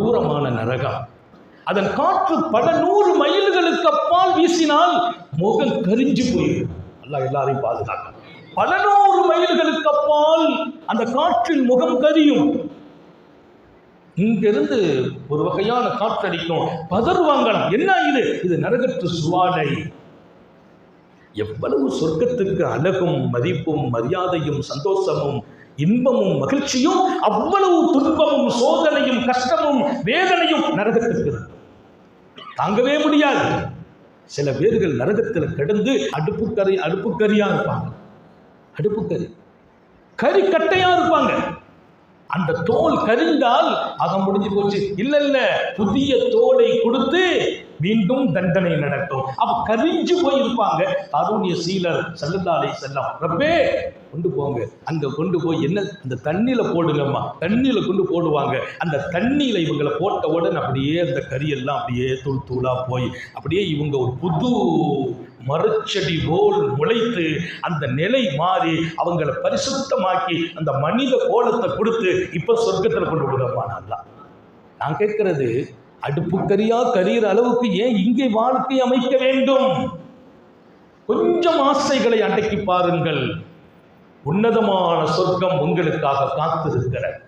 கொடூரமான நரகம். அதன் காற்று பல 100 மைல்களுக்கு அப்பால் வீசினால் முகம் கரிஞ்சு போயிடும். அல்லாஹ் எல்லாரையும் பாதுகாக்க. பல 100 மைல்களுக்கு அப்பால் அந்த காற்றில் முகம் கரியும். இங்கிருந்து ஒரு வகையான காற்றடிக்கும், பதறுவாங்களாம். என்ன இது? இது நரகத்து சுவாலை. எவ்வளவு சொர்க்கத்துக்கு அழகும் மதிப்பும் மரியாதையும் சந்தோஷமும் இன்பமும் மகிழ்ச்சியும், அவ்வளவு துன்பமும் சோதனையும் கஷ்டமும் வேதனையும் நரகத்திற்கு தாங்கவே முடியாது. சில பேர்கள் நரகத்தில் கிடந்து அடுப்புக்கரியா இருப்பாங்க. அடுப்புக்கறி கறி கட்டையா இருப்பாங்க. அந்த தோல் கரிந்தால் ஆக முடிஞ்சு போச்சு. இல்ல, புதிய தோலை கொடுத்து மீண்டும் தண்டனை நடக்கும். அப்ப கரிஞ்சு போயிருப்பாங்க. காரூண்ய சீலர் ஸல்லல்லாஹு அலைஹி வஸல்லம், ரப்பே கொண்டு போங்க, அங்க கொண்டு போய் என்ன அந்த தண்ணியில போடுங்கம்மா, தண்ணியில கொண்டு போடுவாங்க. அந்த தண்ணியில இவங்களை போட்ட உடனே அப்படியே அந்த கரியெல்லாம் அப்படியே தூள் தூளா போய் அப்படியே இவங்க ஒரு புது மரச்செடி போல் முளைத்து அந்த நிலை மாறி அவங்களை பரிசுத்தமாக்கி அந்த மனித கோலத்தை கொடுத்து இப்ப சொர்க்கத்தில் கொண்டு விடுவானா. நான் கேட்கிறது, அடுப்புக்கரியா கரியிற அளவுக்கு ஏன் இங்கே வாழ்க்கை அமைக்க வேண்டும்? கொஞ்சம் ஆசைகளை அடக்கி பாருங்கள். உன்னதமான சொர்க்கம் உங்களுக்காக காத்திருக்கிறது.